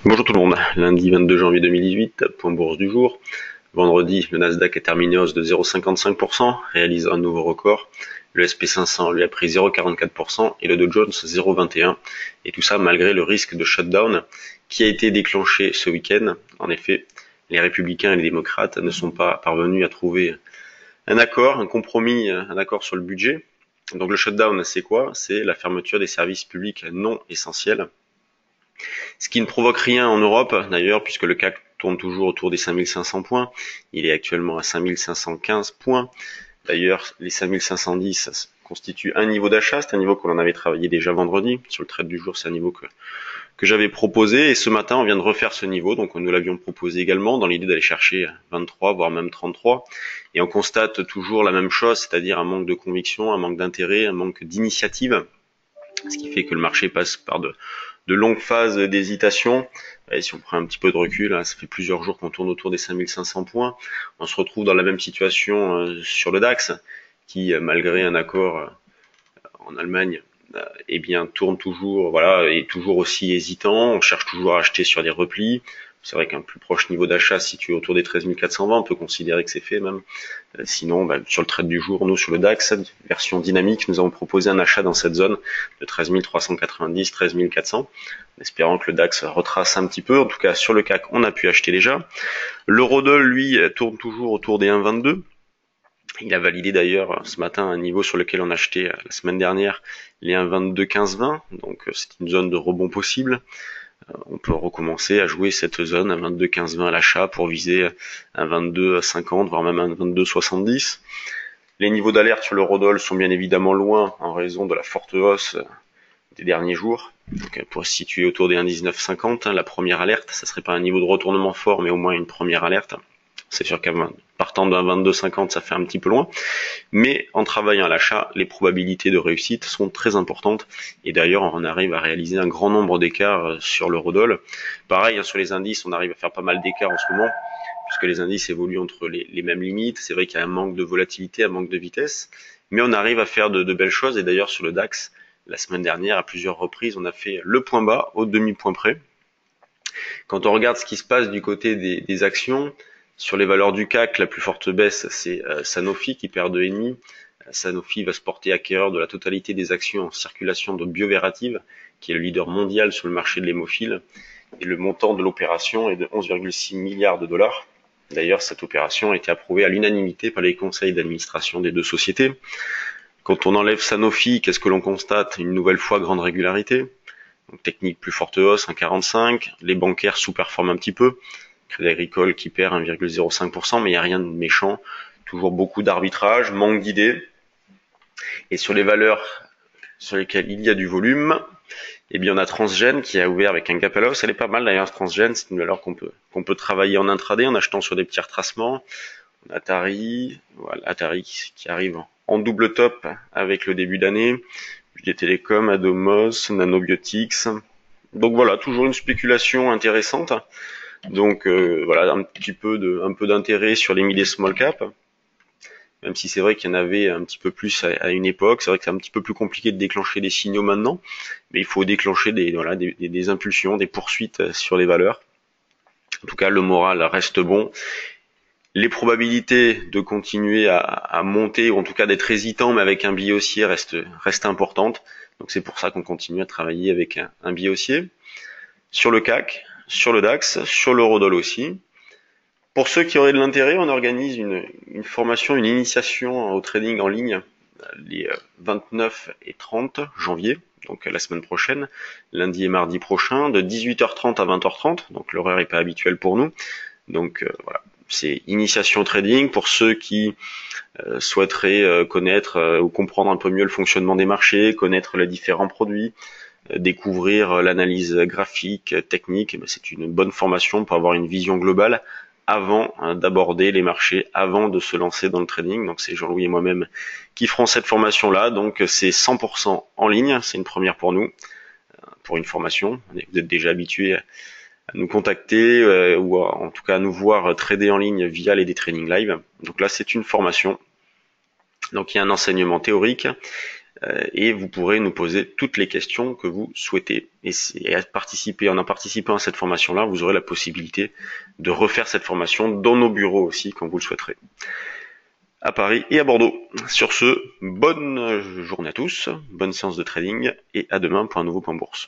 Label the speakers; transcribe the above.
Speaker 1: Bonjour tout le monde, lundi 22 janvier 2018, point bourse du jour. Vendredi, le Nasdaq est terminé en hausse de 0,55%, réalisant un nouveau record. Le SP500 lui a pris 0,44% et le Dow Jones 0,21%. Et tout ça malgré le risque de shutdown qui a été déclenché ce week-end. En effet, les républicains et les démocrates ne sont pas parvenus à trouver un accord, un compromis, un accord sur le budget. Donc le shutdown, c'est quoi? C'est la fermeture des services publics non essentiels. Ce qui ne provoque rien en Europe, d'ailleurs, puisque le CAC tourne toujours autour des 5500 points. Il est actuellement à 5515 points. D'ailleurs, les 5510 constituent un niveau d'achat. C'est un niveau que l'on avait travaillé déjà vendredi. Sur le trade du jour, c'est un niveau que j'avais proposé. Et ce matin, on vient de refaire ce niveau. Donc, nous l'avions proposé également dans l'idée d'aller chercher 23, voire même 33. Et on constate toujours la même chose, c'est-à-dire un manque de conviction, un manque d'intérêt, un manque d'initiative. Ce qui fait que le marché passe par de longues phases d'hésitation. Et si on prend un petit peu de recul, hein, ça fait plusieurs jours qu'on tourne autour des 5500 points. On se retrouve dans la même situation sur le DAX, qui, malgré un accord en Allemagne, eh bien, tourne toujours, voilà, est toujours aussi hésitant. On cherche toujours à acheter sur des replis. C'est vrai qu'un plus proche niveau d'achat situé autour des 13 420, on peut considérer que c'est fait même. Sinon, sur le trade du jour, nous sur le DAX, version dynamique, nous avons proposé un achat dans cette zone de 13 390, 13 400, en espérant que le DAX retrace un petit peu. En tout cas, sur le CAC, on a pu acheter déjà. L'eurodoll, lui, tourne toujours autour des 1,22. Il a validé d'ailleurs ce matin un niveau sur lequel on a acheté la semaine dernière les 1,22 15,20, donc c'est une zone de rebond possible. On peut recommencer à jouer cette zone à 22 15,20 à l'achat pour viser un 22 50, voire même un 22 70. Les niveaux d'alerte sur l'eurodoll sont bien évidemment loin en raison de la forte hausse des derniers jours. Donc, pour se situer autour des 1,19 50, la première alerte, ça serait pas un niveau de retournement fort, mais au moins une première alerte. C'est sûr qu'à partant d'un 22,50, ça fait un petit peu loin. Mais en travaillant à l'achat, les probabilités de réussite sont très importantes. Et d'ailleurs, on arrive à réaliser un grand nombre d'écarts sur l'eurodoll. Pareil, sur les indices, on arrive à faire pas mal d'écarts en ce moment, puisque les indices évoluent entre les mêmes limites. C'est vrai qu'il y a un manque de volatilité, un manque de vitesse. Mais on arrive à faire de belles choses. Et d'ailleurs, sur le DAX, la semaine dernière, à plusieurs reprises, on a fait le point bas au demi-point près. Quand on regarde ce qui se passe du côté des actions, sur les valeurs du CAC, la plus forte baisse, c'est Sanofi qui perd 2,5. Sanofi va se porter acquéreur de la totalité des actions en circulation de Bioverativ, qui est le leader mondial sur le marché de l'hémophile. Et le montant de l'opération est de 11,6 milliards de dollars. D'ailleurs, cette opération a été approuvée à l'unanimité par les conseils d'administration des deux sociétés. Quand on enlève Sanofi, qu'est-ce que l'on constate? Une nouvelle fois, grande régularité. Donc, technique plus forte hausse, 1,45. Les bancaires sous-performent un petit peu. Crédit Agricole qui perd 1,05%, mais il n'y a rien de méchant. Toujours beaucoup d'arbitrage, manque d'idées. Et sur les valeurs sur lesquelles il y a du volume, eh bien on a Transgène qui a ouvert avec un gap à la hausse. Elle est pas mal d'ailleurs, Transgène, c'est une valeur qu'on peut travailler en intraday en achetant sur des petits retracements. On a Atari, voilà, Atari qui arrive en double top avec le début d'année. Des Télécom, Adomos, Nanobiotics. Donc voilà, toujours une spéculation intéressante. Donc voilà, un peu d'intérêt sur les mid et small cap, même si c'est vrai qu'il y en avait un petit peu plus à une époque. C'est vrai que c'est un petit peu plus compliqué de déclencher des signaux maintenant, mais il faut déclencher des impulsions, des poursuites sur les valeurs. En tout cas, le moral reste bon. Les probabilités de continuer à monter, ou en tout cas d'être hésitant, mais avec un biais haussier, restent importantes. Donc c'est pour ça qu'on continue à travailler avec un biais haussier. Sur le CAC, sur le DAX, sur l'eurodoll aussi. Pour ceux qui auraient de l'intérêt, on organise une formation, une initiation au trading en ligne les 29 et 30 janvier, donc la semaine prochaine, lundi et mardi prochain, de 18h30 à 20h30, donc l'horaire n'est pas habituel pour nous. Donc voilà, c'est initiation au trading pour ceux qui souhaiteraient connaître ou comprendre un peu mieux le fonctionnement des marchés, connaître les différents produits, découvrir l'analyse graphique, technique. C'est une bonne formation pour avoir une vision globale avant d'aborder les marchés, avant de se lancer dans le trading. Donc c'est Jean-Louis et moi-même qui ferons cette formation-là. Donc c'est 100% en ligne, c'est une première pour nous, pour une formation. Vous êtes déjà habitués à nous contacter ou en tout cas à nous voir trader en ligne via les Day Trading Live. Donc là c'est une formation. Donc il y a un enseignement théorique, et vous pourrez nous poser toutes les questions que vous souhaitez. En participant à cette formation-là, vous aurez la possibilité de refaire cette formation dans nos bureaux aussi, quand vous le souhaiterez, à Paris et à Bordeaux. Sur ce, bonne journée à tous, bonne séance de trading, et à demain pour un nouveau point bourse.